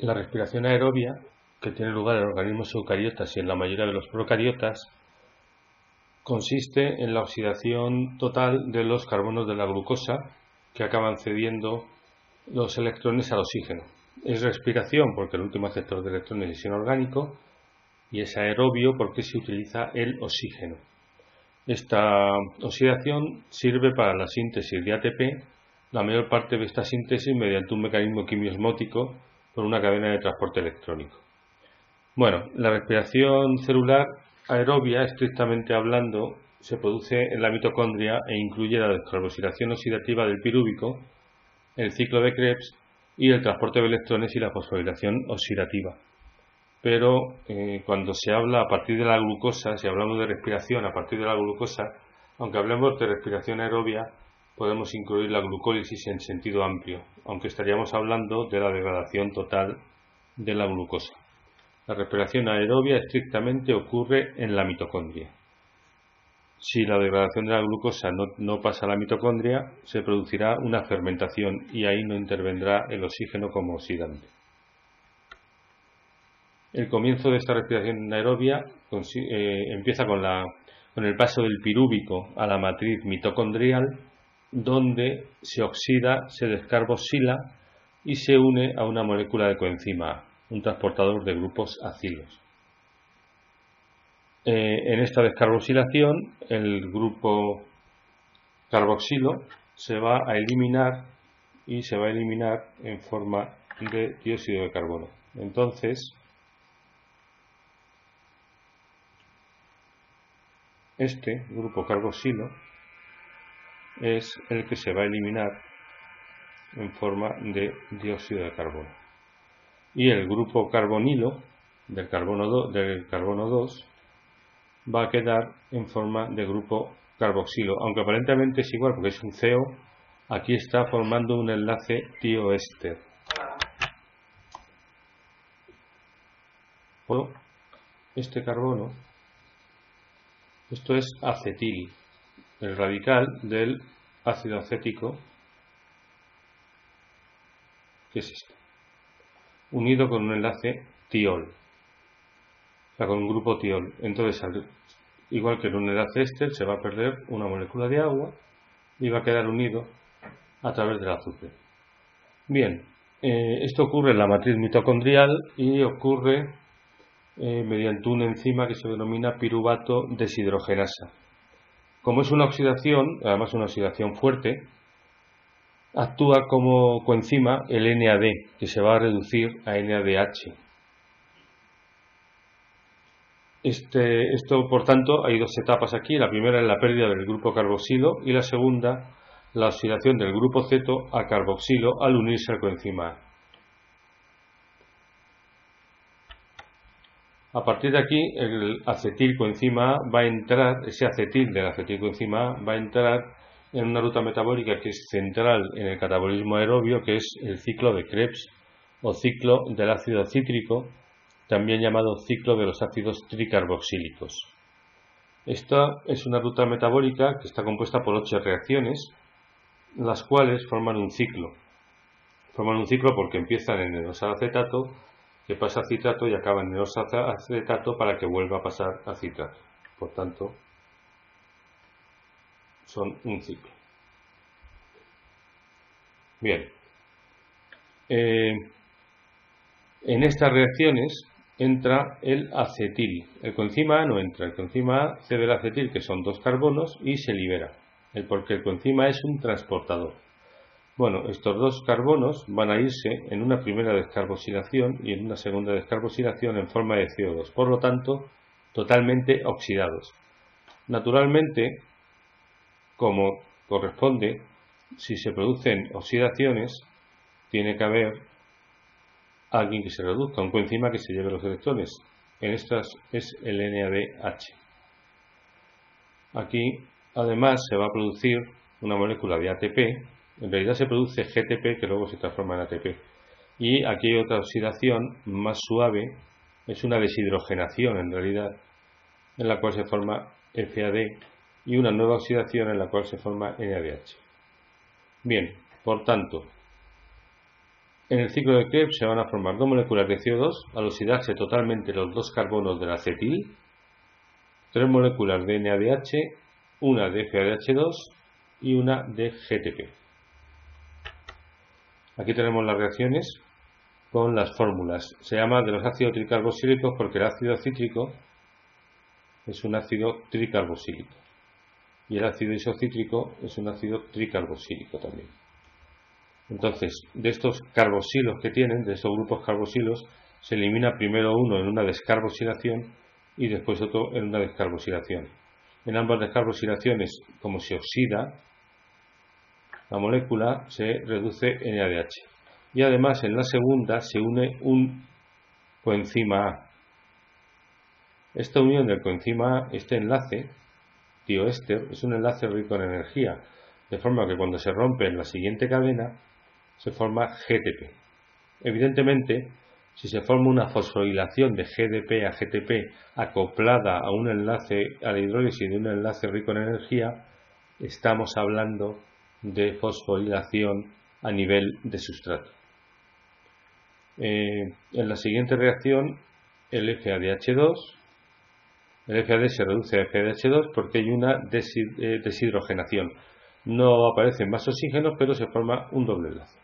La respiración aerobia, que tiene lugar en organismos eucariotas y en la mayoría de los procariotas, consiste en la oxidación total de los carbonos de la glucosa que acaban cediendo los electrones al oxígeno. Es respiración porque el último aceptor de electrones es inorgánico y es aerobio porque se utiliza el oxígeno. Esta oxidación sirve para la síntesis de ATP, la mayor parte de esta síntesis mediante un mecanismo quimiosmótico por una cadena de transporte electrónico. Bueno, la respiración celular aerobia, estrictamente hablando, se produce en la mitocondria e incluye la descarboxilación oxidativa del pirúvico, el ciclo de Krebs y el transporte de electrones y la fosforilación oxidativa. Pero cuando se habla a partir de la glucosa, si hablamos de respiración a partir de la glucosa, aunque hablemos de respiración aerobia, podemos incluir la glucólisis en sentido amplio, aunque estaríamos hablando de la degradación total de la glucosa. La respiración aerobia estrictamente ocurre en la mitocondria. Si la degradación de la glucosa no pasa a la mitocondria, se producirá una fermentación y ahí no intervendrá el oxígeno como oxidante. El comienzo de esta respiración aerobia empieza con el paso del pirúvico a la matriz mitocondrial, donde se oxida, se descarboxila y se une a una molécula de coenzima A, un transportador de grupos acilos. En esta descarboxilación, el grupo carboxilo se va a eliminar y se va a eliminar en forma de dióxido de carbono. Entonces, este grupo carboxilo es el que se va a eliminar en forma de dióxido de carbono. Y el grupo carbonilo del carbono 2 va a quedar en forma de grupo carboxilo, aunque aparentemente es igual porque es un CO, aquí está formando un enlace tioéster. Bueno, este carbono, esto es acetil, el radical del ácido acético, que es este, unido con un enlace tiol, o sea, con un grupo tiol. Entonces, igual que en un enlace éster, se va a perder una molécula de agua y va a quedar unido a través del azufre. Bien, esto ocurre en la matriz mitocondrial y ocurre mediante una enzima que se denomina piruvato deshidrogenasa. Como es una oxidación, además una oxidación fuerte, actúa como coenzima el NAD, que se va a reducir a NADH. Esto, por tanto, hay dos etapas aquí. La primera es la pérdida del grupo carboxilo y la segunda, la oxidación del grupo ceto a carboxilo al unirse al coenzima A. A partir de aquí, el acetilcoenzima A va a entrar, ese acetil del acetilcoenzima A va a entrar en una ruta metabólica que es central en el catabolismo aerobio, que es el ciclo de Krebs o ciclo del ácido cítrico, también llamado ciclo de los ácidos tricarboxílicos. Esta es una ruta metabólica que está compuesta por 8 reacciones, las cuales forman un ciclo. Forman un ciclo porque empiezan en el oxalacetato, que pasa a citrato y acaba en el oxalacetato para que vuelva a pasar a citrato. Por tanto, son un ciclo. Bien. En estas reacciones entra el acetil. El coenzima A no entra. El coenzima A cede el acetil, que son 2 carbonos, y se libera. Porque el coenzima A es un transportador. Bueno, estos 2 carbonos van a irse en una primera descarboxilación y en una segunda descarboxilación en forma de CO2. Por lo tanto, totalmente oxidados. Naturalmente, como corresponde, si se producen oxidaciones, tiene que haber alguien que se reduzca, un coenzima que se lleve los electrones. En estas es el NADH. Aquí, además, se va a producir una molécula de ATP. En realidad se produce GTP, que luego se transforma en ATP. Y aquí hay otra oxidación más suave, es una deshidrogenación en realidad, en la cual se forma FAD, y una nueva oxidación en la cual se forma NADH. Bien, por tanto, En el ciclo de Krebs se van a formar dos moléculas de CO2 al oxidarse totalmente los dos carbonos del acetil, tres moléculas de NADH, una de FADH2 y una de GTP. Aquí tenemos las reacciones con las fórmulas. Se llama de los ácidos tricarboxílicos porque el ácido cítrico es un ácido tricarboxílico y el ácido isocítrico es un ácido tricarboxílico también. Entonces, de estos carboxilos que tienen, de estos grupos carboxilos, se elimina primero uno en una descarboxilación y después otro en una descarboxilación. En ambas descarboxilaciones, como se oxida la molécula, se reduce NADH. Y además en la segunda se une un coenzima A. Esta unión del coenzima A, este enlace, tioéster, es un enlace rico en energía, de forma que cuando se rompe en la siguiente cadena, se forma GTP. Evidentemente, si se forma una fosforilación de GDP a GTP acoplada a un enlace a la hidrólisis de un enlace rico en energía, estamos hablando de fosforilación a nivel de sustrato. En la siguiente reacción, el FADH2, el FAD se reduce a FADH2 porque hay una deshidrogenación. No aparecen más oxígenos, pero se forma un doble enlace.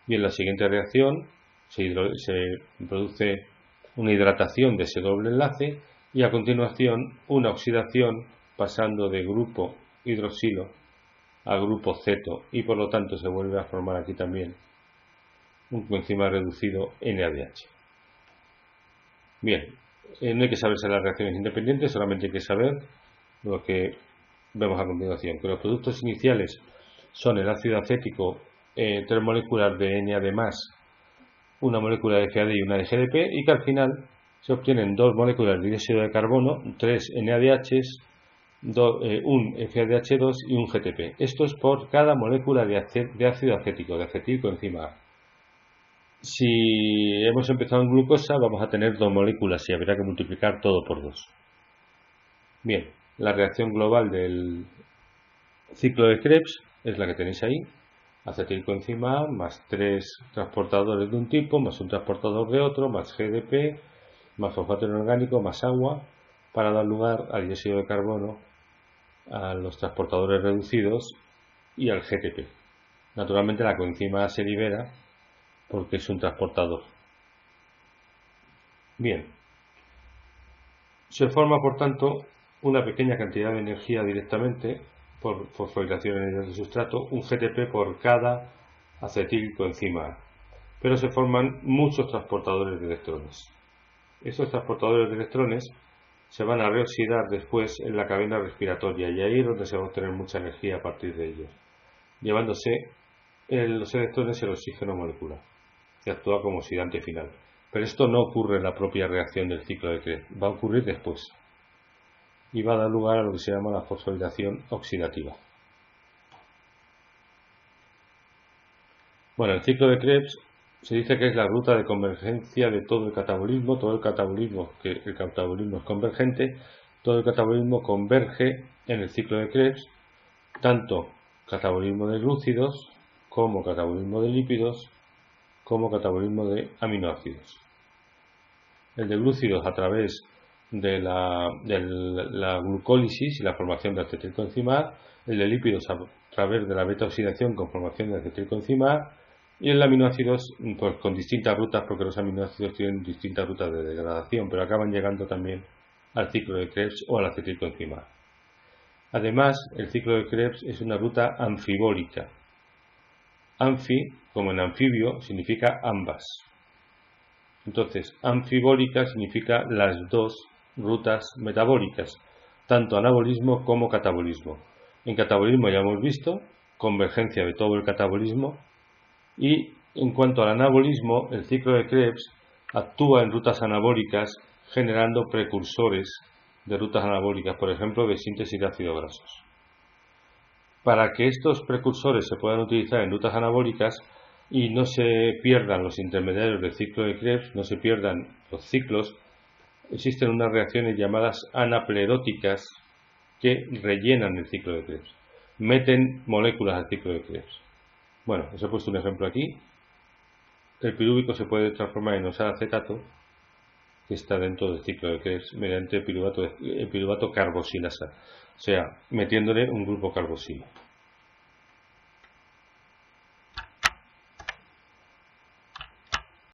Y en la siguiente reacción se produce una hidratación de ese doble enlace y a continuación una oxidación pasando de grupo hidroxilo a grupo ceto y por lo tanto se vuelve a formar aquí también un coenzima reducido NADH. Bien, no hay que saberse las reacciones independientes, solamente hay que saber lo que vemos a continuación, que los productos iniciales son el ácido acético, 3 moléculas de NAD+, una molécula de FAD y una de GDP, y que al final se obtienen 2 moléculas de dióxido de carbono, 3 NADHs, un FADH2 y un GTP. Esto es por cada molécula de ácido acético, de acetilcoenzima A. Si hemos empezado en glucosa, vamos a tener 2 moléculas y habrá que multiplicar todo por 2. Bien, la reacción global del ciclo de Krebs es la que tenéis ahí. Acetilcoenzima A más 3 transportadores de un tipo, más un transportador de otro, más GDP, más fosfato inorgánico, más agua, para dar lugar al dióxido de carbono, a los transportadores reducidos y al GTP. Naturalmente la coenzima A se libera porque es un transportador. Bien, se forma por tanto una pequeña cantidad de energía directamente por fosforilación en el sustrato, un GTP por cada acetilcoenzima A. Pero se forman muchos transportadores de electrones. Estos transportadores de electrones se van a reoxidar después en la cadena respiratoria y ahí es donde se va a obtener mucha energía a partir de ellos, llevándose los electrones el oxígeno molecular, que actúa como oxidante final. Pero esto no ocurre en la propia reacción del ciclo de Krebs, va a ocurrir después y va a dar lugar a lo que se llama la fosforilación oxidativa. Bueno, el ciclo de Krebs se dice que es la ruta de convergencia de todo el catabolismo, que el catabolismo es convergente, todo el catabolismo converge en el ciclo de Krebs, tanto catabolismo de glúcidos como catabolismo de lípidos, como catabolismo de aminoácidos. El de glúcidos a través de la glucólisis y la formación de acetilcoenzima A, el de lípidos a través de la beta oxidación con formación de acetilcoenzima A, y el de aminoácidos pues con distintas rutas, porque los aminoácidos tienen distintas rutas de degradación, pero acaban llegando también al ciclo de Krebs o al acetilcoenzima A. Además, el ciclo de Krebs es una ruta anfibólica. Anfi, como en anfibio, significa ambas. Entonces, anfibólica significa las dos rutas metabólicas, tanto anabolismo como catabolismo. En catabolismo ya hemos visto convergencia de todo el catabolismo, y en cuanto al anabolismo, el ciclo de Krebs actúa en rutas anabólicas generando precursores de rutas anabólicas, por ejemplo, de síntesis de ácidos grasos. Para que estos precursores se puedan utilizar en rutas anabólicas y no se pierdan los intermediarios del ciclo de Krebs, no se pierdan los ciclos, existen unas reacciones llamadas anapleróticas que rellenan el ciclo de Krebs, meten moléculas al ciclo de Krebs. Bueno, os he puesto un ejemplo aquí. El pirúvico se puede transformar en oxalacetato, que está dentro del ciclo, que es mediante piruvato carboxilasa, o sea, metiéndole un grupo carboxilo.